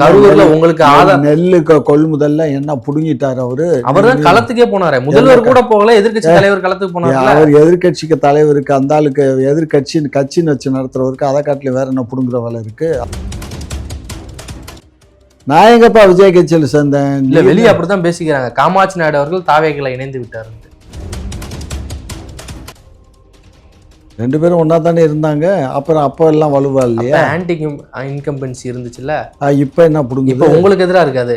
கரூர்ல உங்களுக்கு நெல்லு கொள்முதல்ல என்ன புடுங்கிட்டாரு அவரு. அவர்தான் களத்துக்கே போனாரு. முதல்வர் கூட போகல, எதிர்கட்சி தலைவர் களத்துக்கு போனாரு. அவர் எதிர்கட்சிக்கு தலைவருக்கு அந்த ஆளுக்கு கட்சின்னு வச்சு நடத்துறவருக்கு அதை காட்டில வேற என்ன புடுங்குற வேலை இருக்கு. நான் எங்கப்பா விஜய் கட்சியில் சேர்ந்தேன். இல்ல வெளியே அப்படித்தான் பேசிக்கிறாங்க. காமாட்சி நாயுடு அவர்கள் தாவேகளை இணைந்து விட்டாரு. 2 பேரும் ஒன்னா தானே இருந்தாங்க. அப்புறம் அப்போ எல்லாம் வலுவா இல்லையா? ஆன்டி இன்கம்பன்சி இருந்துச்சுல்ல. இப்போ என்ன புடுங்க? இப்போ உங்களுக்கு எதிராக இருக்காது.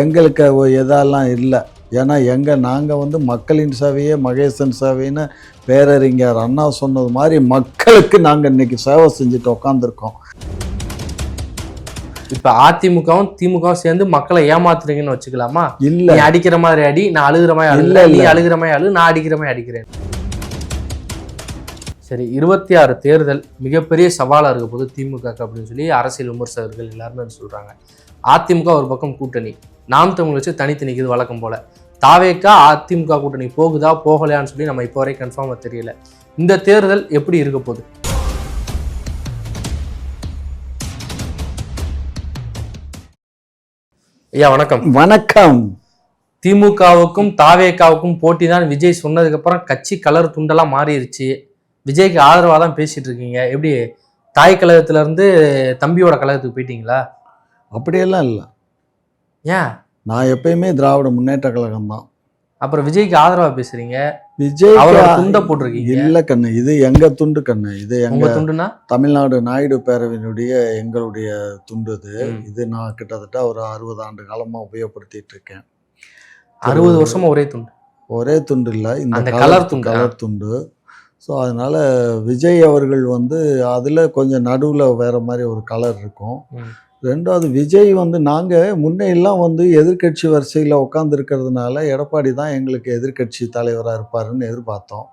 எங்களுக்கு எதெல்லாம் இல்லை. ஏன்னா நாங்கள் மக்களின் சேவையே மகேசன் சேவைன்னு பேரறிஞர் அண்ணா சொன்னது மாதிரி மக்களுக்கு நாங்கள் இன்னைக்கு சேவை செஞ்சுட்டு உட்காந்துருக்கோம். இப்ப அதிமுகவும் திமுகவும் சேர்ந்து மக்களை ஏமாத்துறீங்கன்னு வச்சுக்கலாமா? இல்ல, நீ அடிக்கிற மாதிரி அடி, நான் அழுகிற மாதிரி அழு, நீ அழுகிற மாதிரி அழு, நான் அடிக்கிற மாதிரி அடிக்கிறேன். சரி, 26 தேர்தல் மிகப்பெரிய சவாலா இருக்க போது திமுக அப்படின்னு சொல்லி அரசியல் விமர்சகர்கள் எல்லாருமே சொல்றாங்க. அதிமுக ஒரு பக்கம் கூட்டணி, நாம் தமிழ் வச்சு தனித்து நிற்குது வழக்கம் போல. தாவேக்கா அதிமுக கூட்டணி போகுதா போகலையான்னு சொல்லி நம்ம இப்போ வரை கன்ஃபார்மா தெரியல. இந்த தேர்தல் எப்படி இருக்க போகுது? ஐயா வணக்கம். வணக்கம். திமுகவுக்கும் தாவேக்காவுக்கும் போட்டி தான் விஜய் சொன்னதுக்கு அப்புறம் கட்சி கலர் துண்டெல்லாம் மாறிடுச்சு. விஜய்க்கு ஆதரவாக தான் பேசிட்டு இருக்கீங்க. எப்படி தாய் கழகத்துல இருந்து தம்பியோட கழகத்துக்கு போயிட்டீங்களா? அப்படியெல்லாம் இல்லை. ஏன்? நான் எப்பயுமே திராவிட முன்னேற்ற கழகம் தான். அப்புறம் விஜய்க்கு ஆதரவா பேசுறீங்க. விஜய் அவரோட துண்டை போட்டிருக்கீங்க. இல்ல கண்ணு, இது எங்க துண்டு கண்ணு. இது எங்க துண்டுனா தமிழ்நாடு நாயுடு பேரவையினுடைய எங்களுடைய துண்டு. இது நான் கிட்டத்தட்ட ஒரு 60 ஆண்டு காலமா உபயோகப்படுத்திட்டு இருக்கேன். 60 வருஷமா ஒரே துண்டு. ஒரே துண்டு இல்லை, இந்த கலர் துண்டு. ஸோ அதனால விஜய் அவர்கள் அதில் கொஞ்சம் நடுவில் வேற மாதிரி ஒரு கலர் இருக்கும். ரெண்டாவது விஜய் நாங்கள் முன்னையெல்லாம் எதிர்கட்சி வரிசையில் உட்காந்துருக்கிறதுனால எடப்பாடி தான் எங்களுக்கு எதிர்கட்சி தலைவராக இருப்பாருன்னு எதிர்பார்த்தோம்.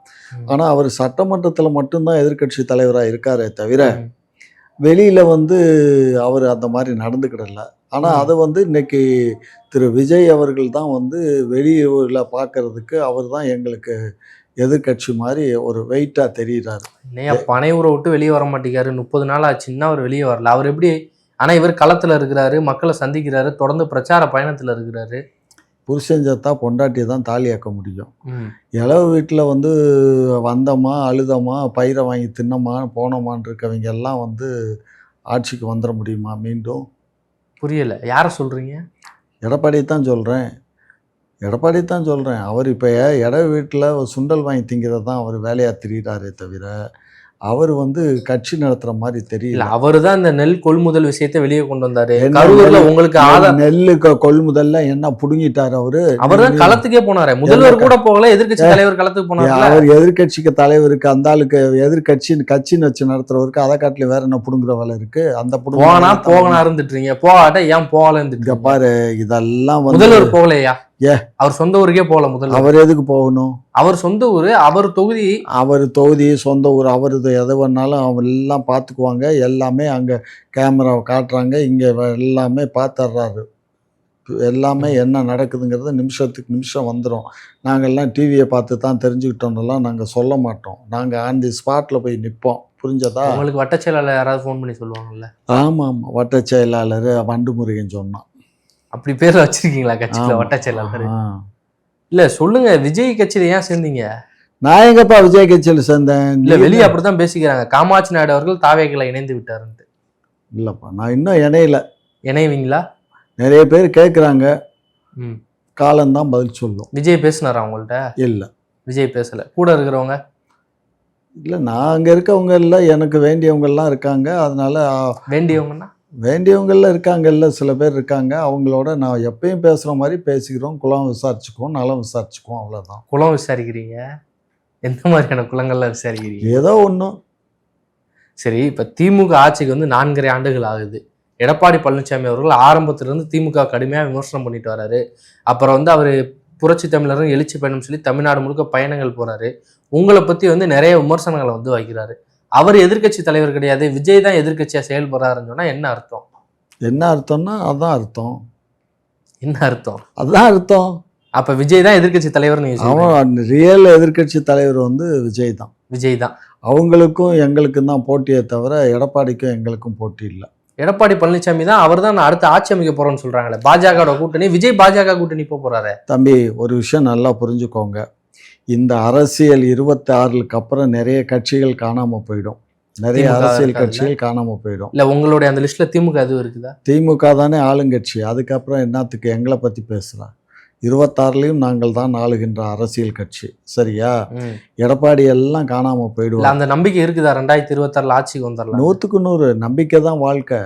ஆனால் அவர் சட்டமன்றத்தில் மட்டும்தான் எதிர்கட்சி தலைவராக இருக்காரே தவிர வெளியில் அவர் அந்த மாதிரி நடந்துக்கிடல. ஆனால் அதை இன்னைக்கு திரு விஜய் அவர்கள் தான் வெளியூரில் பார்க்கறதுக்கு அவர் தான் எங்களுக்கு எதிர்கட்சி மாதிரி ஒரு வெயிட்டாக தெரிகிறாரு. பனை ஊரை விட்டு வெளியே வர மாட்டேங்காரு. 30 நாள் ஆச்சுன்னா அவர் வெளியே வரல. அவர் எப்படி? ஆனால் இவர் களத்தில் இருக்கிறாரு, மக்களை சந்திக்கிறாரு, தொடர்ந்து பிரச்சார பயணத்தில் இருக்கிறாரு. புருஷன் சத்தா பொண்டாட்டியை தான் தாலியாக்க முடியும். இளவு வீட்டில் வந்தோமா அழுதமா பயிரை வாங்கி தின்னமா போனோமான் இருக்கவங்க எல்லாம் ஆட்சிக்கு வந்துட முடியுமா மீண்டும்? புரியலை. யாரை சொல்கிறீங்க? எடப்பாடியை தான் சொல்கிறேன். அவர் இப்போ இட வீட்டில் சுண்டல் வாங்கி திங்கிறது தான் அவர் வேலையாக திரிகிறாரே தவிர அவர் கட்சி நடத்துற மாதிரி தெரியல. அவரு தான் இந்த நெல் கொள்முதல் விஷயத்தை வெளியே கொண்டு வந்தாரு. கரூர்ல உங்களுக்கு நெல்லு கொள்முதல்ல என்ன புடுங்கிட்டாரு அவரு. அவர்தான் களத்துக்கே போனாரு. முதல்வர் கூட போகல, எதிர்கட்சி தலைவர் களத்துக்கு போனாரு. அவர் எதிர்கட்சிக்கு தலைவருக்கு அந்த ஆளுக்கு கட்சின்னு வச்சு நடத்துறவருக்கு அதை காட்டில வேற என்ன புடுங்குற வேலை இருக்கு. அந்த போகனா இருந்துட்டீங்க, போகாட்ட ஏன் போகல இருந்துட்டு பாரு. இதெல்லாம் முதல்வர் போகலையா? அவர் சொந்த ஊருக்கே போகல. முதல்வர் அவர் எதுக்கு போகணும்? அவர் சொந்த ஊரு, அவர் தொகுதி, சொந்த ஊர். அவர் எது வேணாலும் அவர் எல்லாம் பார்த்துக்குவாங்க. எல்லாமே அங்கே கேமராவை காட்டுறாங்க, இங்கே எல்லாமே பார்த்துட்றாரு. எல்லாமே என்ன நடக்குதுங்கிறது நிமிஷத்துக்கு நிமிஷம் வந்துடும். நாங்கள்லாம் டிவியை பார்த்து தான் தெரிஞ்சுக்கிட்டோம்லாம் நாங்கள் சொல்ல மாட்டோம். நாங்கள் ஆன் தி ஸ்பாட்டில் போய் நிற்போம். புரிஞ்சதா? உங்களுக்கு வட்டச் செயலாளர் யாராவது ஃபோன் பண்ணி சொல்லுவாங்கல்ல? ஆமாம், வட்டச் செயலாளர் வண்டுமுருகன் சொன்னான். அப்படி பேர் வச்சிருக்கீங்களா கட்சியில வட்டச் செயலாளர்? இல்ல சொல்லுங்க, விஜய் கட்சியில ஏன் சேர்ந்தீங்க? நான் எங்கப்பா விஜய் கட்சியில் சேர்ந்தேன். இல்ல வெளியே அப்படித்தான் பேசிக்கிறாங்க. காமாட்சி நாயுடு அவர்கள் தாவேகளை இணைந்து விட்டாருன்ட்டு. இல்லப்பா, நான் இன்னும் இணையல. இணைவீங்களா? நிறைய பேர் கேட்குறாங்க. காலம்தான் பதில் சொல்லும். விஜய் பேசினாரா உங்கள்கிட்ட? இல்லை, விஜய் பேசல. கூட இருக்கிறவங்க? இல்லை, நான் அங்கே இருக்கவங்க இல்லை, எனக்கு வேண்டியவங்கெல்லாம் இருக்காங்க. அதனால வேண்டியவங்கெல்லாம் இருக்காங்கல்ல, சில பேர் இருக்காங்க. அவங்களோட நான் எப்பயும் பேசுகிற மாதிரி பேசிக்கிறோம். குலம் விசாரிச்சுக்குவோம், நலம் விசாரிச்சுக்குவோம், அவ்வளோதான். குலம் விசாரிக்கிறீங்க? எந்த மாதிரியான குலங்கள்லாம் விசாரிக்கிறீங்க? ஏதோ ஒன்றும். சரி, இப்போ திமுக ஆட்சிக்கு 4.5 ஆண்டுகள் ஆகுது. எடப்பாடி பழனிசாமி அவர்கள் ஆரம்பத்திலிருந்து திமுக கடுமையாக விமர்சனம் பண்ணிட்டு வர்றாரு. அப்புறம் அவர் புரட்சி தமிழரும் எழுச்சி பயணம் சொல்லி தமிழ்நாடு முழுக்க பயணங்கள் போகிறாரு. உங்களை பற்றி நிறைய விமர்சனங்களை வைக்கிறாரு. அவர் எதிர்கட்சி தலைவர் கிடையாது, விஜய் தான் எதிர்கட்சியா செயல்படுறாருன்னு சொன்னா என்ன அர்த்தம்? என்ன அர்த்தம்னா அதான் அர்த்தம். என்ன அர்த்தம்? அதான் அர்த்தம். அப்ப விஜய் தான் எதிர்கட்சி தலைவர்னு? அவன் ரியல் எதிர்கட்சி தலைவர் விஜய் தான். விஜய் தான். அவங்களுக்கும் எங்களுக்கும் தான் போட்டியே தவிர எடப்பாடிக்கும் எங்களுக்கும் போட்டி இல்லை. எடப்பாடி பழனிசாமி தான் அவர் தான் அடுத்த ஆட்சி அமைக்க போறோம்னு சொல்றாங்களே. பாஜக கூட்டணி, விஜய் பாஜக கூட்டணி போறாரு. தம்பி, ஒரு விஷயம் நல்லா புரிஞ்சுக்கோங்க. இந்த அரசியல் 26க்கு அப்புறம் நிறைய கட்சிகள் காணாம போயிடும். நிறைய அரசியல் கட்சிகள் காணாம போயிடும். இல்ல உங்களுடைய அந்த லிஸ்ட்ல திமுக எதுவும் இருக்குதா? திமுக தானே ஆளுங்கட்சி. அதுக்கப்புறம் என்னத்துக்கு எங்களை பத்தி பேசலாம்? 26லையும் நாங்கள் தான் ஆளுகின்ற அரசியல் கட்சி. சரியா? எடப்பாடி எல்லாம் காணாம போயிடுவோம். அந்த நம்பிக்கை இருக்குதா 2026 ஆட்சிக்கு வந்துடலாம்? 100க்கு 100 நம்பிக்கை தான் வாழ்க்கை.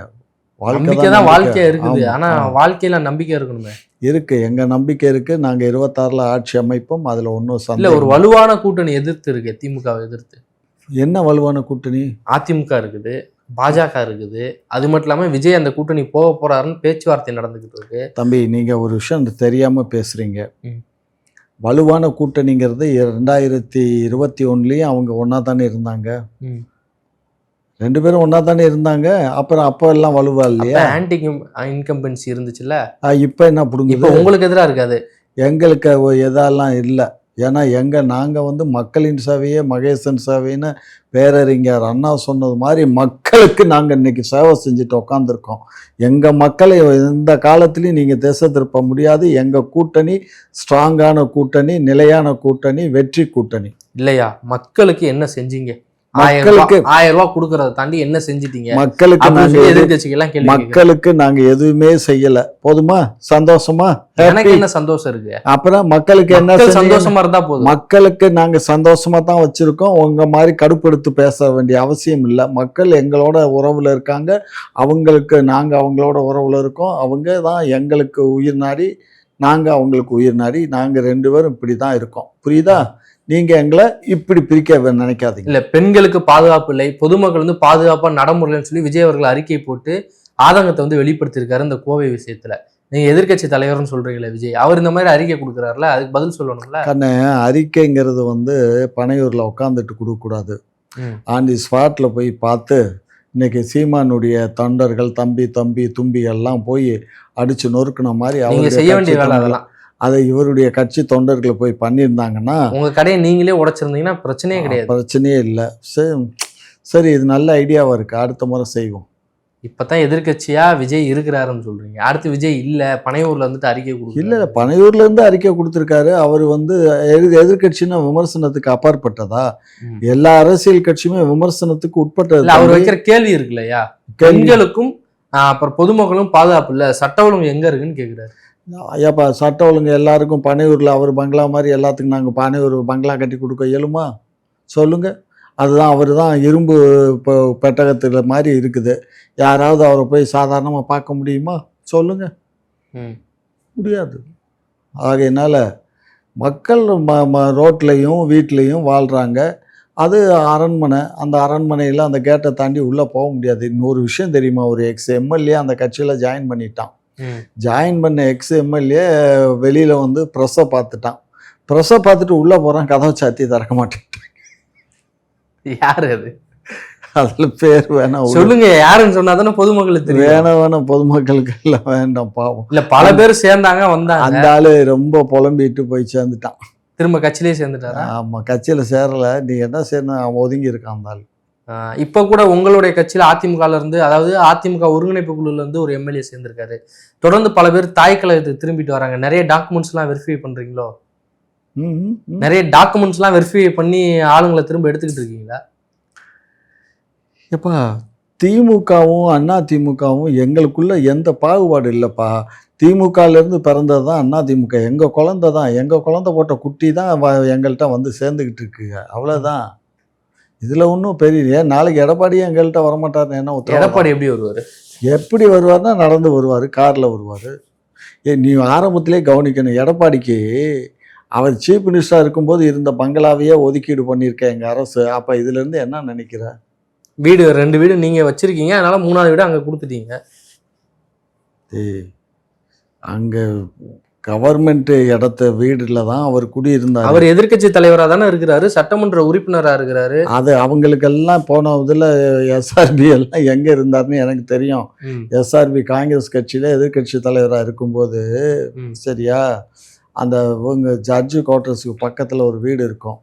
நம்பிக்கை தான் வாழ்க்கையா இருக்குது. ஆனா வாழ்க்கையில நம்பிக்கை இருக்கணுமே. இருக்கு, எங்க நம்பிக்கை இருக்கு. நாங்க 26ல ஆட்சி அமைப்போம். அதுல ஒன்றும் இல்ல. ஒரு வலுவான கூட்டணி எதிர்த்து இருக்கு, திமுகவை எதிர்த்து. என்ன வலுவான கூட்டணி? அதிமுக இருக்குது, பாஜக இருக்குது. அது மட்டும் இல்லாம விஜய் அந்த கூட்டணி போக போறாருன்னு பேச்சுவார்த்தை நடந்துகிட்டு இருக்கு. தம்பி, நீங்க ஒரு விஷயம் தெரியாம பேசுறீங்க. வலுவான கூட்டணிங்கிறது 2021லயும் அவங்க ஒன்னா தானே இருந்தாங்க. 2 பேரும் ஒன்னா தானே இருந்தாங்க. அப்புறம் அப்ப எல்லாம் வலுவா இல்லையா? ஆன்டி இன்கம்பன்சி இருந்துச்சுல்ல. இப்ப என்ன புடுங்க? இப்ப உங்களுக்கு எதிராக இருக்காது. எங்களுக்கு எதெல்லாம் இல்லை. ஏன்னா நாங்கள் வந்து மக்களின் சேவையே மகேசன் சேவைன்னு பேரறிஞர் அண்ணா சொன்னது மாதிரி மக்களுக்கு நாங்கள் இன்னைக்கு சேவை செஞ்சுட்டு உக்காந்துருக்கோம். எங்கள் மக்களை எந்த காலத்துலையும் நீங்கள் திசை திருப்ப முடியாது. எங்கள் கூட்டணி ஸ்ட்ராங்கான கூட்டணி, நிலையான கூட்டணி, வெற்றி கூட்டணி. இல்லையா? மக்களுக்கு என்ன செஞ்சீங்க? மக்களுக்கு 1000 ரூபாய் கொடுக்கறத தாண்டி என்ன செஞ்சிட்டீங்க? மக்களுக்கு நாங்க எதுவுமே செய்யல. போதுமா? சந்தோஷமா? எனக்கு என்ன சந்தோஷம் இருக்கு? அப்புறம் மக்களுக்கு என்ன சந்தோஷமா இருந்தா போதும். மக்களுக்கு நாங்க சந்தோஷமா தான் வச்சிருக்கோம். உங்க மாதிரி கடுப்பெடுத்து பேச வேண்டிய அவசியம் இல்லை. மக்கள் எங்களோட உறவுல இருக்காங்க. அவங்களுக்கு நாங்க அவங்களோட உறவுல இருக்கோம். அவங்க தான் எங்களுக்கு உயிர் நாடி, நாங்க அவங்களுக்கு உயிர் நாடி. நாங்க 2 பேரும் இப்படிதான் இருக்கோம். புரியுதா? நீங்க எங்களை இப்படி பிரிக்க நினைக்காதீங்க. இல்ல, பெண்களுக்கு பாதுகாப்பு இல்லை, பொதுமக்கள் வந்து பாதுகாப்பா நடைமுறைன்னு சொல்லி விஜய் அவர்கள் அறிக்கை போட்டு ஆதங்கத்தை வந்து வெளிப்படுத்தியிருக்காரு இந்த கோவை விஷயத்துல. நீங்க எதிர்கட்சி தலைவர்னு சொல்றீங்களே விஜய், அவர் இந்த மாதிரி அறிக்கை கொடுக்குறாருல, அதுக்கு பதில் சொல்லணும்ல. கண்ணே, அறிக்கைங்கிறது வந்து பனையூர்ல உட்காந்துட்டு கொடுக்கக்கூடாது. ஆன் தி ஸ்பாட்ல போய் பார்த்து, இன்னைக்கு சீமானுடைய தொண்டர்கள் தும்பி எல்லாம் போய் அடிச்சு நொறுக்கின மாதிரி அவங்க செய்ய வேண்டிய வேலை அதெல்லாம். அதை இவருடைய கட்சி தொண்டர்களை போய் பண்ணியிருந்தாங்கன்னா, உங்க கடையை நீங்களே உடைச்சிருந்தீங்கன்னா பிரச்சனையே கிடையாது. பிரச்சனையே இல்லை. சரி, இது நல்ல ஐடியாவா இருக்கு. அடுத்த முறை செய்வோம். இப்பதான் எதிர்கட்சியா விஜய் இருக்கிறாருன்னு சொல்றீங்க. அடுத்து விஜய் இல்ல, பனையூர்ல வந்துட்டு அறிக்கை கொடுக்க. இல்ல, பனையூர்ல இருந்து அறிக்கை கொடுத்திருக்காரு. அவர் வந்து எதிர்கட்சின்னா விமர்சனத்துக்கு அப்பாற்பட்டதா? எல்லா அரசியல் கட்சியுமே விமர்சனத்துக்கு உட்பட்டது. அவர் வைக்கிற கேள்வி இருக்கு இல்லையா, பெண்களுக்கும் அப்புறம் பொதுமக்களும் பாதுகாப்பு இல்ல, சட்ட ஒழுங்கு எங்க இருக்குன்னு கேக்குறாரு. ஐயாப்பா, சட்ட ஒழுங்கு எல்லாருக்கும் பனையூரில் அவர் பங்களா மாதிரி எல்லாத்துக்கும் நாங்கள் பனையூர் பங்களா கட்டி கொடுக்க இயலுமா? சொல்லுங்கள். அதுதான் அவர் தான் இரும்பு பெட்டகத்தில் மாதிரி இருக்குது. யாராவது அவரை போய் சாதாரணமாக பார்க்க முடியுமா? சொல்லுங்கள். முடியாது. ஆகையினால மக்கள் ரோட்லேயும் வீட்லேயும் வாழ்கிறாங்க. அது அரண்மனை. அந்த அரண்மனையில் அந்த கேட்டை தாண்டி உள்ளே போக முடியாது. இன்னொரு விஷயம் தெரியுமா? ஒரு எம்எல்ஏ அந்த கட்சியில் ஜாயின் பண்ணிட்டான். ஜாயின் பண்ண எம்எல்ஏ வெளியில் வந்து ப்ரெஸ்ஸை பார்த்துட்டான். ப்ரெஸ்ஸை பார்த்துட்டு உள்ளே போகிறான், கதவை சாத்தி திறக்க மாட்டேன். யார் அது? அதில் பேர் வேணாம் சொல்லுங்க. யாருன்னு சொன்னா தானே பொதுமக்களுக்கு வேணாம். பொதுமக்களுக்கு எல்லாம் வேண்டாம், பாவம். இல்லை, பல பேர் சேர்ந்தாங்க வந்தாங்க. அந்த ஆளு ரொம்ப புலம்பிட்டு போய் சேர்ந்துட்டான். திரும்ப கட்சியிலே சேர்ந்துட்டாரா? ஆமாம், கட்சியில் சேரலை. நீ என்ன செய்யணும்? அவன் ஒதுங்கி இருக்கான் அந்த ஆள். இப்போ கூட உங்களுடைய கட்சியில் அதிமுகல இருந்து, அதாவது அதிமுக ஒருங்கிணைப்பு குழுல இருந்து ஒரு எம்எல்ஏ சேர்ந்திருக்காரு. தொடர்ந்து பல பேர் தாய் கழகத்துக்கு திரும்பிட்டு வராங்க. நிறைய டாக்குமெண்ட்ஸ்லாம் வெரிஃபை பண்றீங்களோ? நிறைய டாக்குமெண்ட்ஸ்லாம் வெரிஃபை பண்ணி ஆளுங்களை திரும்ப எடுத்துக்கிட்டு இருக்கீங்களா? எப்பா, திமுகவும் அதிமுகவும் எங்களுக்குள்ள எந்த பாகுபாடு இல்லைப்பா. திமுகலேருந்து பிறந்தது தான் அதிமுக. எங்கள் குழந்தை தான். எங்கள் குழந்தை போட்ட குட்டி தான் எங்கள்கிட்ட வந்து சேர்ந்துக்கிட்டு இருக்குங்க. அவ்வளோதான். இதில் ஒன்றும் பெரிய. நாளைக்கு எடப்பாடியே எங்கள்கிட்ட வரமாட்டார்னு என்ன உத்தரவு? எடப்பாடி எப்படி வருவார்? எப்படி வருவார்னா நடந்து வருவார், காரில் வருவார். நீ ஆரம்பத்திலே கவனிக்கணும். எடப்பாடிக்கு அவர் சீஃப் மினிஸ்டராக இருக்கும்போது இருந்த பங்களாவையே ஒதுக்கீடு பண்ணியிருக்கேன் எங்கள் அரசு. அப்போ இதுலேருந்து என்ன நினைக்கிற? வீடு 2 வீடு நீங்கள் வச்சுருக்கீங்க, அதனால் 3ஆவது வீடு அங்கே கொடுத்துட்டீங்க. அங்கே கவர்மெண்ட் இடத்த வீடுல தான் அவர் குடியிருந்தார். அவர் எதிர்கட்சி தலைவராக தானே இருக்கிறாரு, சட்டமன்ற உறுப்பினராக இருக்கிறாரு. அது அவங்களுக்கெல்லாம் போன இதில் எஸ்ஆர்பி எல்லாம் எங்கே இருந்தாருன்னு எனக்கு தெரியும். எஸ்ஆர்பி காங்கிரஸ் கட்சியில் எதிர்கட்சி தலைவராக இருக்கும்போது, சரியா, அந்த இவங்க ஜட்ஜு குவார்ட்டர்ஸுக்கு பக்கத்தில் ஒரு வீடு இருக்கும்.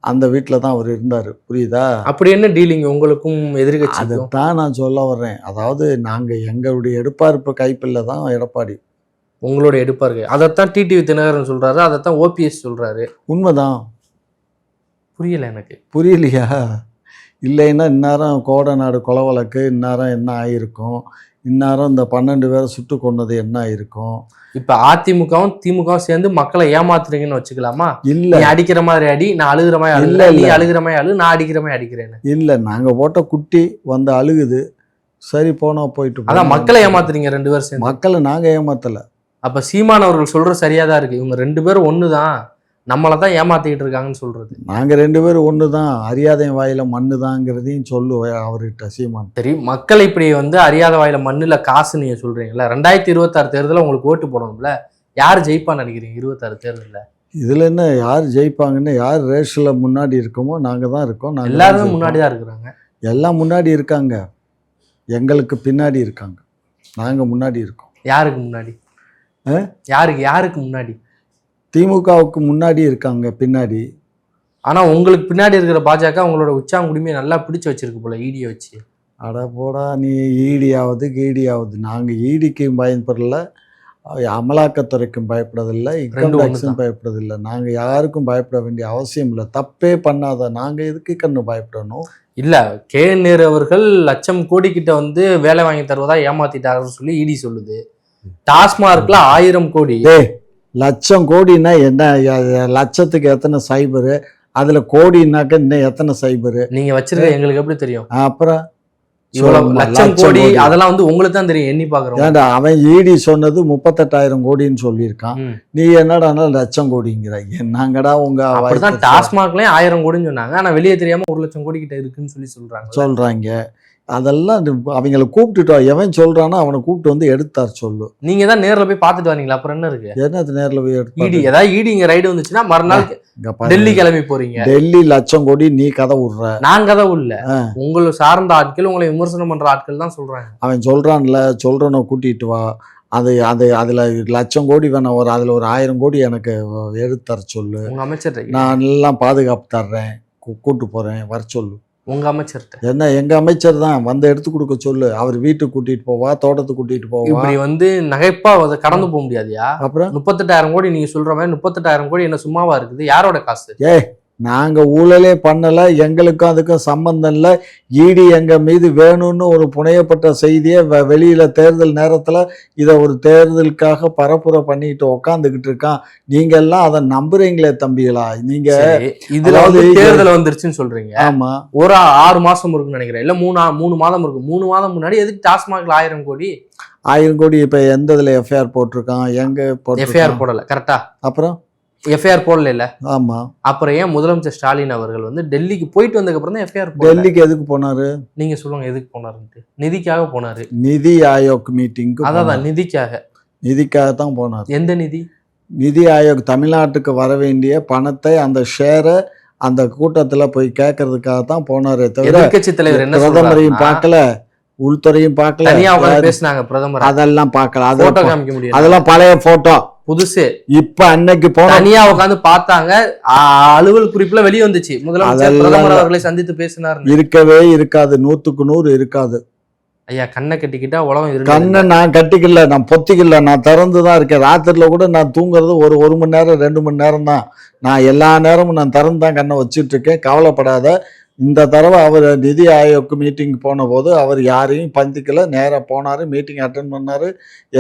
அந்த வீட்டில் தான் அவர் இருந்தார். புரியுதா? அப்படி என்ன டீலிங் உங்களுக்கும் எதிர்கட்சிக்கும்? அதைத்தான் நான் சொல்ல வர்றேன். அதாவது நாங்கள் எங்களுடைய எடுப்பார்ப்பு கைப்பில்ல தான் எடப்பாடி. உங்களோட எடுப்பாரு அதைத்தான் டிடிவி தினகரன் சொல்றாரு, அதைத்தான் ஓபிஎஸ் சொல்றாரு. உண்மைதான். புரியல எனக்கு. புரியலையா? இல்லைன்னா இந்நேரம் கோடநாடு கொலை வழக்கு இந்நேரம் என்ன ஆகிருக்கும், இந்நேரம் இந்த 12 பேரை சுட்டு கொண்டது என்ன ஆயிருக்கும். இப்ப அதிமுகவும் திமுகவும் சேர்ந்து மக்களை ஏமாத்துறீங்கன்னு வச்சுக்கலாமா? இல்ல, நீ அடிக்கிற மாதிரி அடி, நான் அழுகிற மாதிரி அழு, இல்ல, நீ இல்ல. அழுகிற மாதிரி அழு, நான் அடிக்கிற மாதிரி அடிக்கிறேன்னு. இல்லை, நாங்கள் போட்ட குட்டி வந்து அழுகுது. சரி போனோம், போயிட்டு அதான் மக்களை ஏமாத்துறீங்க 2 பேரும் சேர்ந்து. மக்களை நாங்கள் ஏமாத்தலை. அப்ப சீமான் அவர்கள் சொல்ற சரியாதான் இருக்கு. இவங்க 2 பேரும் ஒண்ணுதான், நம்மளை தான் ஏமாத்திக்கிட்டு இருக்காங்கன்னு சொல்றது. நாங்கள் 2 பேரும் ஒன்று தான், அறியாதையும் வாயில மண்ணு தாங்கிறதையும் சொல்லுவேன் அவர்கிட்ட சீமான். சரி, மக்கள் இப்படி வந்து அறியாத வாயில மண்ணுல காசு நீங்க சொல்றீங்களா? 2026 தேர்தலில் உங்களுக்கு ஓட்டு போடணும்ல. யார் ஜெயிப்பான்னு நினைக்கிறீங்க 26 தேர்தலில்? இதில் என்ன யார் ஜெயிப்பாங்கன்னு, யார் ரேஷில் முன்னாடி இருக்கோமோ நாங்கள் தான் இருக்கோம். நாங்கள் எல்லாருமே முன்னாடி தான் இருக்கிறாங்க. எல்லாம் முன்னாடி இருக்காங்க, எங்களுக்கு பின்னாடி இருக்காங்க, நாங்கள் முன்னாடி இருக்கோம். யாருக்கு முன்னாடி? யாருக்கு முன்னாடி? திமுகவுக்கு முன்னாடி இருக்காங்க, பின்னாடி. ஆனா உங்களுக்கு பின்னாடி இருக்கிற பாஜக உங்களோட உச்சாங்குடிமையை நல்லா பிடிச்சு வச்சிருக்கு போல, ஈடியை வச்சு. அட போடா நீ, ஈடியாவது கீடியாவது. நாங்கள் ஈடிக்கும் பயன்படல, அமலாக்கத்துறைக்கும் பயப்படதில்லை, இன்கம் டேக்ஸும் பயப்படதில்லை. நாங்கள் யாருக்கும் பயப்பட வேண்டிய அவசியம் இல்லை. தப்பே பண்ணாத நாங்கள் எதுக்கு கண்ணு பயப்படணும்? இல்ல, கே நேரு அவர்கள் 1,00,000 கோடி கிட்ட வந்து வேலை வாங்கி தருவதா ஏமாத்திட்டாருன்னு சொல்லி இடி சொல்லுது. டாஸ்மார்க்ல 1000 கோடி. 1,00,000 கோடின்னா என்ன? லட்சத்துக்கு எத்தனை சைபரு? அதுல கோடினாக்க இன்னும் எத்தனை சைபரு நீங்க வச்சிருக்க எங்களுக்கு எப்படி தெரியும்? அப்புறம் இவ்வளவு 1,00,000 கோடி அதெல்லாம் வந்து உங்களுக்கு தான் தெரியும், எண்ணி பாக்குறோம். ஏன்டா அவன் ஈடி சொன்னது 38,000 கோடின்னு சொல்லியிருக்கான். நீ என்னடா 1,00,000 கோடிங்கிற? என்னங்கடா உங்க அப்படிதான் டாஸ்மாக்லயும் 1000 கோடின்னு சொன்னாங்க. ஆனா வெளியே தெரியாம 1,00,000 கோடி கிட்ட இருக்குன்னு சொல்றாங்க. அதெல்லாம் அவங்களை கூப்பிட்டுட்டா, எவன் சொல்றானோ அவனை கூப்பிட்டு வந்து எடுத்தார் சொல்லு. நீங்க தான் நேர்ல போய் பார்த்துட்டு வரீங்களா? அப்புறம் என்ன இருக்கு? என்னது நேர்ல போய் ஈடி ஏதாவது ஈடி இங்க ரைடு வந்துச்சுன்னா மறுநாள் டெல்லி கிளம்பி போறீங்க. டெல்லி 1,00,000 கோடி நீ கதை விடுற. நான் கதை உள்ள உங்களை சார்ந்த ஆட்கள், உங்களை விமர்சனம் பண்ற ஆட்கள் தான் சொல்றாங்க. அவன் சொல்றான்ல, சொல்றவனை கூட்டிட்டு வா. அதுல 1,00,000 கோடி வேணாம், அதுல ஒரு 1000 கோடி எனக்கு எடுத்தர சொல்லு. உங்க அமைச்சர் நான் எல்லாம் பாதுகாப்பு தர்றேன், கூட்டு போறேன், வர சொல்லு. உங்க அமைச்சர்கிட்ட என்ன? எங்க அமைச்சர் தான் வந்து எடுத்து கொடுக்க சொல்லு. அவர் வீட்டுக்கு கூட்டிட்டு போவா, தோட்டத்துக்கு கூட்டிட்டு போவா. இப்படி வந்து நகைப்பா அதை கடந்து போக முடியாதுயா. அப்புறம் 38,000 கோடி நீங்க சொல்ற மாதிரி 38,000 கோடி என்ன சும்மாவா இருக்குது? யாரோட காசு? நாங்க ஊழலே பண்ணல, எங்களுக்கும் அதுக்கும் சம்பந்தம் இல்லை. ஈடி எங்க மீது வேணும்னு ஒரு புனையப்பட்ட செய்தியை வெளியில தேர்தல் நேரத்துல இதை ஒரு தேர்தலுக்காக பரப்புரை பண்ணிட்டு உக்காந்துக்கிட்டு இருக்கான். நீங்க எல்லாம் அதை நம்புறீங்களே தம்பிகளா? நீங்க இதுல வந்து தேர்தல் வந்துருச்சுன்னு சொல்றீங்க. ஆமா, ஒரு 6 மாசம் இருக்குன்னு நினைக்கிறேன், இல்ல 3 மாதம் இருக்கு. 3 மாதம் முன்னாடி எதுக்கு டாஸ்மாக்ல 1000 கோடி? 1000 கோடி இப்ப எந்த இதுல எஃப்ஐஆர் போட்டிருக்கான்? எங்க எஃப்ஐஆர் போடல. கரெக்டா? அப்புறம் எஃப்ஐஆர் போடல இல்ல? ஆமா. அப்புறம் ஏன் முதலமைச்சர் ஸ்டாலின் அவர்கள் வந்து டெல்லிக்கு போயிட்டு வந்ததுக்கு அப்புறம் தான் எஃப்ஐஆர்? டெல்லிக்கு எதுக்கு போனாரு? நீங்க சொல்லுங்க எதுக்கு போனாருன்ட்டு. நிதிக்காக போனாரு. நிதி ஆயோக் மீட்டிங். அதான் நிதிக்காக தான் போனார். எந்த நிதி? நிதி ஆயோக் தமிழ்நாட்டுக்கு வர வேண்டிய பணத்தை, அந்த ஷேரை அந்த கூட்டத்துல போய் கேட்கறதுக்காக தான் போனாரே தவிர எதிர்க்கட்சி தலைவர் என்ன பிரதமரையும் பார்க்கல, உள்துறையும் பார்க்கல, தனியா பேசினாங்க பிரதமர், அதெல்லாம் பார்க்கல. போட்டோ காமிக்க முடியும், அதெல்லாம் பழைய போட்டோ. புதுசு இப்ப அன்னைக்கு போன தனியா உட்காந்து பார்த்தாங்க, அலுவல் குறிப்புல வெளியே வந்துச்சு. முதலமைச்சர் பிரதமர் அவர்களை சந்தித்து பேசினார். இருக்கவே இருக்காது, 100க்கு 100 இருக்காது. ஐயா, கண்ணை கட்டிக்கிட்டா உலகம் இருக்கு. கண்ணை நான் கட்டிக்கல, நான் பொத்திக்கல, நான் திறந்துதான் இருக்கேன். ராத்திரில கூட நான் தூங்குறது ஒரு மணி நேரம் 2 மணி நேரம் தான். நான் எல்லா நேரமும் நான் திறந்து தான் கண்ணை வச்சுட்டு இருக்கேன். கவலைப்படாத. இந்த தடவை அவர் நிதி ஆயோக் மீட்டிங் போன போது அவர் யாரையும் பந்திக்கல, நேராக போனாரு, மீட்டிங் அட்டன் பண்ணாரு,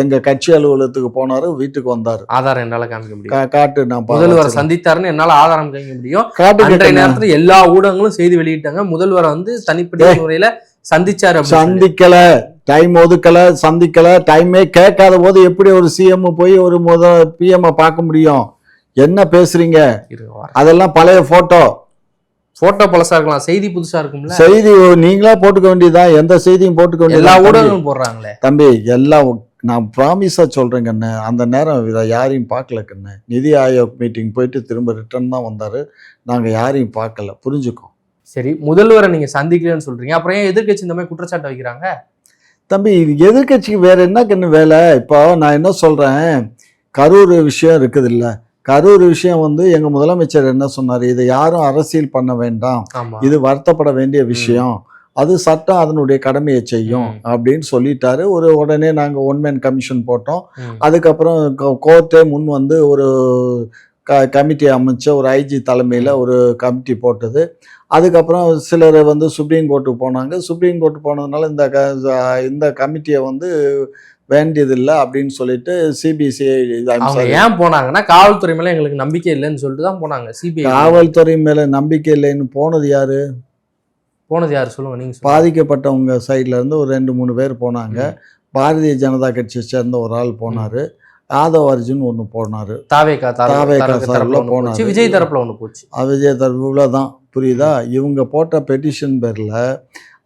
எங்க கட்சி அலுவலகத்துக்கு போனாரு, வீட்டுக்கு வந்தாரு. ஆதாரம் என்னால காமிக்க முடியும். காட்டு. நான் முதல்வர் சந்தித்தாருன்னு என்னால ஆதாரம் காமிக்க முடியும். அன்றைய நேரத்துல எல்லா ஊடகங்களும் செய்தி வெளியிட்டாங்க, முதல்வரை வந்து தனிப்பட்ட முறையில சந்திச்சாரு. சந்திக்கல, டைம் ஒதுக்கல, சந்திக்கல. டைமே கேட்காத போது எப்படி ஒரு சிஎம் போய் ஒரு பிஎம் பார்க்க முடியும்? என்ன பேசுறீங்க? அதெல்லாம் பழைய போட்டோ பழசா இருக்கலாம், செய்தி புதுசா இருக்கும்ல. செய்தி நீங்களா போட்டுக்க வேண்டியதுதான். எந்த செய்தியும் போட்டுக்க வேண்டியது. எல்லா ஊடகங்களும் போடுறாங்களே தம்பி. எல்லாம் நான் ப்ராமிஸா சொல்றேன் கண்ணு. அந்த நேரம் யாரையும் பார்க்கல கண்ணு. நிதி ஆயோக் மீட்டிங் போயிட்டு திரும்ப ரிட்டர்ன் தான் வந்தாரு. நாங்க யாரையும் பார்க்கல, புரிஞ்சுக்கோ. சரி, முதல்வரை நீங்க சந்திக்கலன்னு சொல்றீங்க, அப்புறம் ஏன் எதிர்கட்சி இந்த மாதிரி குற்றச்சாட்டு வைக்கிறாங்க? தம்பி, எதிர்கட்சிக்கு வேற என்ன கண்ணு வேலை? இப்போ நான் என்ன சொல்றேன், கரூர் விஷயம் இருக்குது இல்ல, கரூர் விஷயம் வந்து எங்க முதலமைச்சர் என்ன சொன்னார், இதை யாரும் அரசியல் பண்ண வேண்டாம், ஆமா. இது வருத்தப்பட வேண்டிய விஷயம், அது சட்டம் அதனுடைய கடமையை செய்யும் அப்படின்னு சொல்லிட்டாரு. உடனே நாங்க ஒன்மேன் கமிஷன் போட்டோம். அதுக்கப்புறம் கோர்ட்டே முன் வந்து ஒரு கமிட்டி அமைச்ச ஒரு ஐஜி தலைமையில் ஒரு கமிட்டி போட்டது. அதுக்கப்புறம் சிலர் வந்து சுப்ரீம் கோர்ட்டுக்கு போனாங்க. சுப்ரீம் கோர்ட்டு போனதுனால இந்த கமிட்டியை வந்து வேண்டியதில்லை அப்படின்னு சொல்லிட்டு சிபிசிஐ ஏன் போனாங்கன்னா காவல்துறை மேல எங்களுக்கு நம்பிக்கை இல்லைன்னு சொல்லிட்டு தான் போனாங்க. சிபிஐ காவல்துறை மேல நம்பிக்கை இல்லைன்னு போனது யாரு சொல்லுங்க நீங்க. பாதிக்கப்பட்டவங்க சைட்ல இருந்து ஒரு 2-3 பேர் போனாங்க. பாரதிய ஜனதா கட்சியை சேர்ந்த ஒரு ஆள் போனாரு. ஆதவ் அர்ஜுன் ஒன்று போனாரு. தாவேகா தரப்புல போனாரு. விஜய் தரப்புல ஒன்று போச்சு. விஜய் தரப்புல தான் புரியுதா. இவங்க போட்ட பெட்டிஷன் பேரில்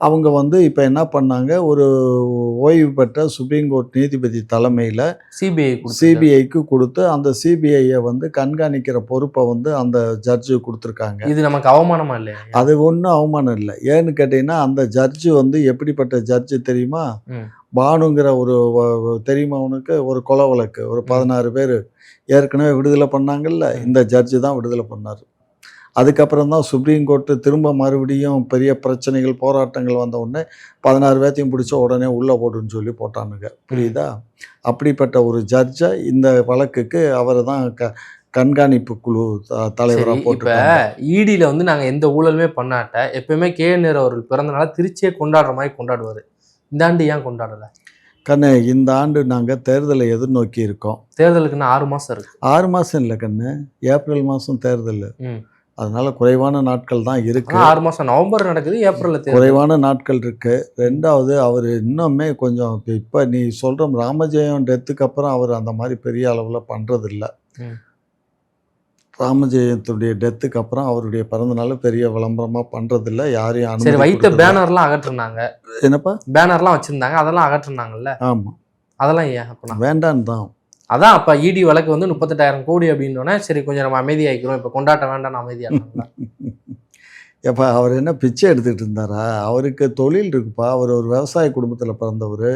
அவங்க வந்து இப்போ என்ன பண்ணாங்க, ஒரு ஓய்வு பெற்ற சுப்ரீம் கோர்ட் நீதிபதி தலைமையில் சிபிஐக்கு கொடுத்து அந்த சிபிஐயை வந்து கண்காணிக்கிற பொறுப்பை வந்து அந்த ஜட்ஜு கொடுத்துருக்காங்க. இது நமக்கு அவமானமா இல்லையா? அது ஒன்றும் அவமானம் இல்லை. ஏன்னு கேட்டீங்கன்னா அந்த ஜட்ஜு வந்து எப்படிப்பட்ட ஜட்ஜு தெரியுமா, பானுங்கிற ஒரு தெரியுமா உனக்கு, ஒரு கொலை வழக்கு ஒரு 16 பேர் ஏற்கனவே விடுதலை பண்ணாங்கல்ல, இந்த ஜட்ஜு தான் விடுதலை பண்ணார். அதுக்கப்புறம் தான் சுப்ரீம் கோர்ட்டு திரும்ப மறுபடியும் பெரிய பிரச்சனைகள் போராட்டங்கள் வந்த உடனே 16 பேர்த்தையும் பிடிச்ச உடனே உள்ளே போட்டுன்னு சொல்லி போட்டானுங்க. புரியுதா. அப்படிப்பட்ட ஒரு ஜட்ஜை இந்த வழக்குக்கு அவரை தான் கண்காணிப்பு குழு தலைவராக போட்டுருக்காங்க. ஈடியில் வந்து நாங்கள் எந்த ஊழலுமே பண்ணாட்ட எப்பயுமே KNR அவர்கள் பிறந்தனால திருச்சியை கொண்டாடுற மாதிரி கொண்டாடுவார். இந்த ஆண்டு ஏன் கொண்டாடலை? கண்ணு, இந்த ஆண்டு நாங்கள் தேர்தலை எதிர்நோக்கி இருக்கோம். தேர்தலுக்குன்னு 6 மாதம் இருக்கு. 6 மாதம் இல்லை கண்ணு, ஏப்ரல் மாதம் தேர்தல். அதனால குறைவான நாட்கள் தான் இருக்கு. 6 மாதம் நவம்பர் நடக்குது, ஏப்ரல் குறைவான நாட்கள் இருக்கு. ரெண்டாவது அவர் இன்னுமே கொஞ்சம் இப்போ நீ சொல்கிற ராமஜெயம் டெத்துக்கு அப்புறம் அவர் அந்த மாதிரி பெரிய அளவில் பண்ணுறதில்ல. ராமஜெயத்துடைய டெத்துக்கு அப்புறம் அவருடைய பிறந்தநாள் பெரிய விளம்பரமாக பண்ணுறதில்ல. யாரையும் வைத்த பேனர்லாம் அகற்றுனாங்க. என்னப்பா பேனர்லாம் வச்சுருந்தாங்க, அதெல்லாம் அகற்றுனாங்கல்ல. ஆமாம், அதெல்லாம் ஏன் அப்போ வேண்டான்னு தான். அதான் அப்போ இடி வழக்கு வந்து 38,000 கோடி அப்படின்னோடனே சரி கொஞ்சம் நம்ம அமைதியாகிக்கிறோம், இப்போ கொண்டாட்ட வேண்டாம் அமைதியாக. எப்போ அவர் என்ன பிச்சை எடுத்துகிட்டு இருந்தாரா? அவருக்கு தொழில் இருக்குப்பா. அவர் ஒரு விவசாய குடும்பத்தில் பிறந்தவர்.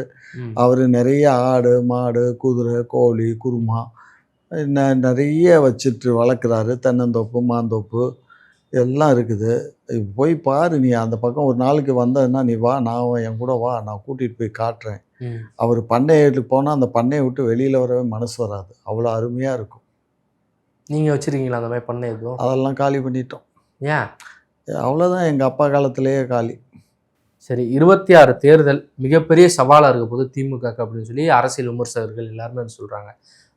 அவர் நிறைய ஆடு மாடு குதிரை கோழி குருமா நிறைய வச்சுட்டு வளர்க்குறாரு. தென்னந்தோப்பு மாந்தோப்பு எல்லாம் இருக்குது. போய் பாரு நீ, அந்த பக்கம் ஒரு நாளைக்கு வந்ததுன்னா நீ வா, நான் என் கூட வா, நான் கூட்டிகிட்டு போய் காட்டுறேன். அவர் பண்ணையிட்டு போனால் அந்த பண்ணையை விட்டு வெளியில் வரவே மனசு வராது, அவ்வளோ அருமையாக இருக்கும். நீங்கள் வச்சுருக்கீங்களா அந்த மாதிரி பண்ணை எதுவும்? அதெல்லாம் காலி பண்ணிட்டோம். ஏன்? அவ்வளோதான், எங்கள் அப்பா காலத்திலேயே காலி. சரி, 26 தேர்தல் மிகப்பெரிய சவாலாக இருக்க போது திமுக அப்படின்னு சொல்லி அரசியல் விமர்சகர்கள் எல்லாருமே சொல்கிறாங்க.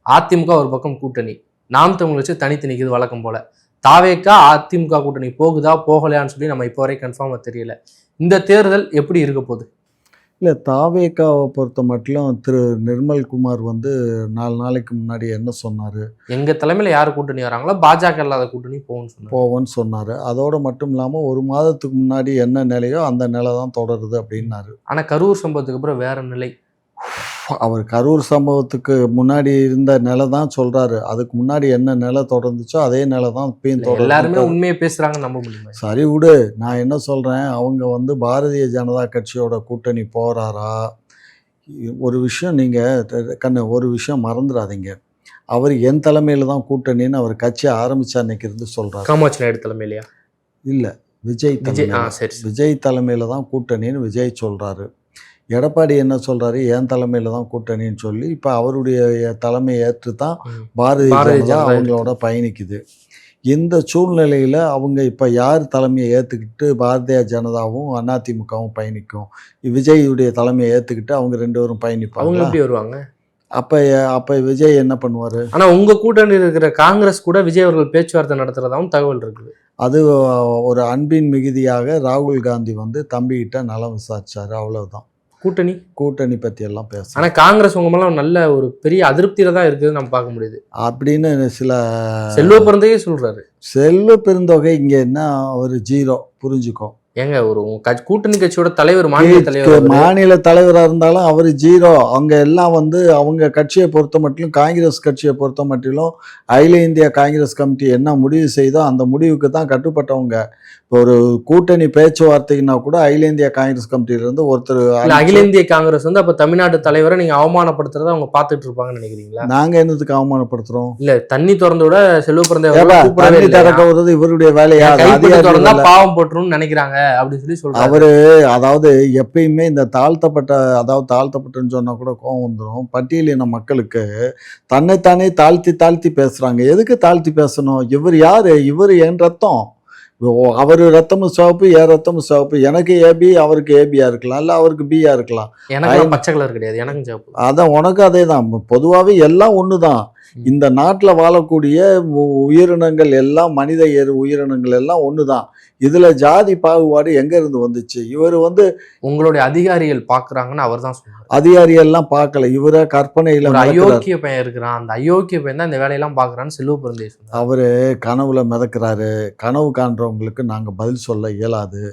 அதிமுக ஒரு பக்கம் கூட்டணி, நாம் தமிழ் வச்சு தனித்து நிற்குது வழக்கம் போல். தாவேக்கா அதிமுக கூட்டணி போகுதா போகலையான்னு சொல்லி நம்ம இப்போ வரை கன்ஃபார்மாக தெரியல. இந்த தேர்தல் எப்படி இருக்க போகுது? இல்லை, தாவேக்காவை பொறுத்த மட்டும் திரு நிர்மல்குமார் வந்து 4 நாளைக்கு முன்னாடி என்ன சொன்னார், எங்கள் தலைமையில் யார் கூட்டணி வராங்களோ பாஜக இல்லாத கூட்டணி போவோன்னு சொன்னார். அதோடு மட்டும் இல்லாமல் 1 மாதத்துக்கு முன்னாடி என்ன நிலையோ அந்த நிலை தான் தொடருது அப்படின்னாரு. ஆனால் கரூர் சம்பவத்துக்கு அப்புறம் வேற நிலை. அவர் கரூர் சம்பவத்துக்கு முன்னாடி இருந்த நிலை தான் சொல்றாரு. அதுக்கு முன்னாடி என்ன நிலை தொடர்ந்துச்சோ அதே நிலை தான் தொடர்ந்து. எல்லாருமே உண்மையை பேசுறாங்க, நம்ப முடியுமா? சரி விடு, நான் என்ன சொல்றேன், அவங்க வந்து பாரதிய ஜனதா கட்சியோட கூட்டணி போறாரா? ஒரு விஷயம் நீங்க ஒரு விஷயம் மறந்துடாதீங்க, அவர் என் தலைமையில தான் கூட்டணின்னு அவர் கட்சி ஆரம்பிச்ச அன்னைக்கு இருந்து சொல்றாரு. காமாட்சி நாயுடு தலைமையிலையா? இல்ல, விஜய் தலைமையில தான் கூட்டணின்னு விஜய் சொல்றாரு. எடப்பாடி என்ன சொல்றாரு, என் தலைமையில தான் கூட்டணின்னு சொல்லி இப்போ அவருடைய தலைமையை ஏற்று தான் பாரதிய ஜனதா அவங்களோட பயணிக்குது. இந்த சூழ்நிலையில் அவங்க இப்போ யார் தலைமையை ஏற்றுக்கிட்டு பாரதிய ஜனதாவும் அதிமுகவும் பயணிக்கும்? விஜயுடைய தலைமையை ஏற்றுக்கிட்டு அவங்க 2 பேரும் பயணிப்பாங்க. அவங்க எப்படி வருவாங்க? அப்போ விஜய் என்ன பண்ணுவார்? ஆனால் உங்கள் கூட்டணி இருக்கிற காங்கிரஸ் கூட விஜய் அவர்கள் பேச்சுவார்த்தை நடத்துகிறதாவும் தகவல் இருக்குது. அது ஒரு அன்பின் மிகுதியாக ராகுல் காந்தி வந்து தம்பிக்கிட்ட நலம் விசாரிச்சாரு, அவ்வளவுதான். கூட்டணி பற்றி எல்லாம் பேச. ஆனால் காங்கிரஸ் உங்க மேலே நல்ல ஒரு பெரிய அதிருப்தியில தான் இருக்குது நம்ம பார்க்க முடியுது அப்படின்னு சில செல்வ பெருந்தகை சொல்றாரு. செல்வ பெருந்தொகை இங்கே என்ன, அவர் 0 புரிஞ்சுக்கோ. ஏங்க உங்க கூட்டணி கட்சியோட தலைவர், மாநில தலைவர், மாநில தலைவராக இருந்தாலும் அவர் ஜீரோ. அவங்க எல்லாம் வந்து அவங்க கட்சியை பொறுத்த மட்டிலும், காங்கிரஸ் கட்சியை பொறுத்த மட்டிலும் அகில இந்திய காங்கிரஸ் கமிட்டி என்ன முடிவு செய்தோ அந்த முடிவுக்கு தான் கட்டுப்பட்டவங்க. இப்போ ஒரு கூட்டணி பேச்சுவார்த்தைன்னா கூட அகில இந்திய காங்கிரஸ் கமிட்டியிலிருந்து ஒருத்தர். அகில இந்திய காங்கிரஸ் வந்து அப்ப தமிழ்நாடு தலைவரை நீங்க அவமானப்படுத்துறத அவங்க பார்த்துட்டு இருப்பாங்கன்னு நினைக்கிறீங்களா? நாங்க என்னத்துக்கு அவமானப்படுத்துறோம்? இல்ல, தண்ணி திறந்து விட செல்வ பிறந்த தண்ணி திறக்க வருது இவருடைய வேலையா? பாவம் போட்டுருன்னு நினைக்கிறாங்க அப்படின்னு சொல்லி சொல்றாங்க அவரு. அதாவது எப்பயுமே இந்த தாழ்த்தப்பட்டன்னு சொன்னா கூட கோவம் வந்துடும். பட்டியலின மக்களுக்கு தன்னைத்தானே தாழ்த்தி பேசுறாங்க. எதுக்கு தாழ்த்தி பேசணும்? இவர் யாரு? இவர் என் ரத்தம். அவர் ரத்தமும் சிவப்பு, என் ரத்தமும் சிவப்பு. எனக்கு ஏபி, அவருக்கு ஏபியா இருக்கலாம், இல்ல அவருக்கு பியா இருக்கலாம். எனக்கு பச்சை கலர் கிடையாது, எனக்கு சிவப்பு. அதான் உனக்கு அதே தான். பொதுவாகவே எல்லாம் ஒண்ணுதான். இந்த நாட்டில் வாழக்கூடிய உயிரினங்கள் எல்லாம், மனித உயிரினங்கள் எல்லாம் ஒண்ணுதான். இதுல ஜாதி பாகுபாடு எங்க இருந்து வந்துச்சு? இவர் வந்து உங்களுடைய அதிகாரிகள் பாக்குறாங்கன்னு அவர் தான் சொன்னார். அதிகாரியெல்லாம் பார்க்கல, இவர கற்பனையில. அயோக்கிய பையன் இருக்கிறான், அந்த அயோக்கிய பையன் தான் இந்த வேலையெல்லாம் பாக்குறான்னு செல்வ பிறந்தே சொன்னார். அவரு கனவுல மிதக்கிறாரு. கனவு காண்றவங்களுக்கு நாங்க பதில் சொல்ல இயலாது.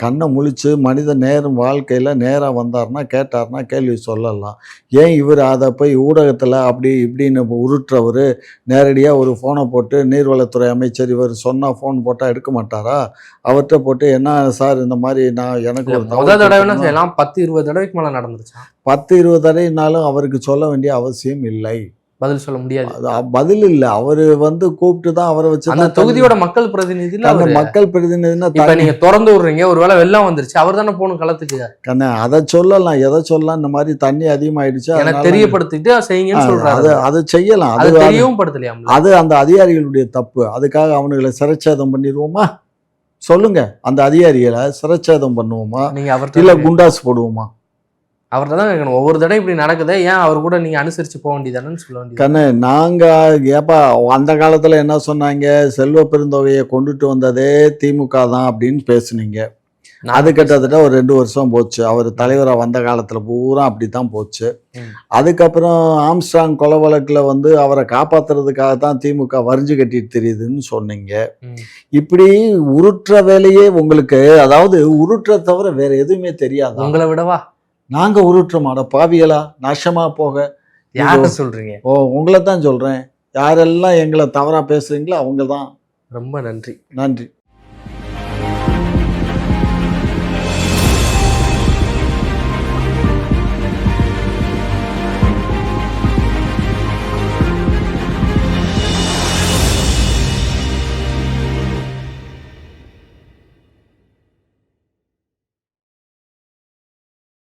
கண்ணை முழிச்சு மனித நேரம் வாழ்க்கையில் நேராக வந்தார்னா, கேட்டார்னா கேள்வி சொல்லலாம். ஏன் இவர் அதை போய் ஊடகத்தில் அப்படி இப்படின்னு உருட்டுறவர் நேரடியாக ஒரு ஃபோனை போட்டு, நீர்வளத்துறை அமைச்சர் இவர் சொன்னால் ஃபோன் போட்டால் எடுக்க மாட்டாரா? அவர்கிட்ட போட்டு, என்ன சார் இந்த மாதிரி எனக்கு ஒரு முதல் தடவை செய்யலாம், 10-20 தடவைக்கு மேலே நடந்துருச்சா? 10-20 தடவைனாலும் அவருக்கு சொல்ல வேண்டிய அவசியம் இல்லை. பதில் சொல்ல முடியாது. பதில் இல்லை. அவரு வந்து கூப்பிட்டு தான் அவரை வச்சு அந்த தொகுதியோட மக்கள் பிரதிநிதி. மக்கள் பிரதிநிதினா நீங்க திறந்து விடுறீங்க, ஒருவேளை வெள்ளம் வந்துருச்சு, அவர் தானே போகணும் களத்துக்கு. கண்ணா அதை சொல்லலாம், எதை சொல்லலாம். இந்த மாதிரி தண்ணி அதிகமாயிடுச்சு, எனக்கு தெரியப்படுத்திட்டு செய்யுங்கன்னு சொல்றாரு. அதை செய்யலாம், அது தெரியவும் படுத்தலையா? அது அந்த அதிகாரிகளுடைய தப்பு. அதுக்காக அவனுங்களை சிறைச்சேதம் பண்ணிடுவோமா? சொல்லுங்க. அந்த அதிகாரிகளை சிறைச்சேதம் பண்ணுவோமா, இல்ல குண்டாசு போடுவோமா? அவர்கிட்ட தான் கேட்கணும். ஒவ்வொரு தடவை இப்படி நடக்குது, ஏன் அவர் கூட நீங்க அனுசரிச்சு போக வேண்டியதானு சொல்ல வேண்டியது. கண்ணு, நாங்க ஏப்பா அந்த காலத்துல என்ன சொன்னாங்க? செல்வ பெருந்தொகையை கொண்டுட்டு வந்ததே திமுக தான் அப்படின்னு பேசுனீங்க. அது கிட்டத்தட்ட ஒரு 2 வருஷம் போச்சு. அவர் தலைவராக வந்த காலத்துல பூரா அப்படித்தான் போச்சு. அதுக்கப்புறம் ஆம்ஸ்ட்ராங் கொலை வழக்குல வந்து அவரை காப்பாத்துறதுக்காக தான் திமுக வரிஞ்சு கட்டிட்டு தெரியுதுன்னு சொன்னீங்க. இப்படி உருட்டுற வேலையே உங்களுக்கு, அதாவது உருட்டுற தவிர வேற எதுவுமே தெரியாது. உங்களை விடவா நாங்க உருட்டுறோமாட பாவியலா? நாசமா போக. யார சொல்றீங்க? உங்களை தான் சொல்றேன். யாரெல்லாம் எங்களை தவறா பேசுறீங்களோ அவங்க தான். ரொம்ப நன்றி. நன்றி.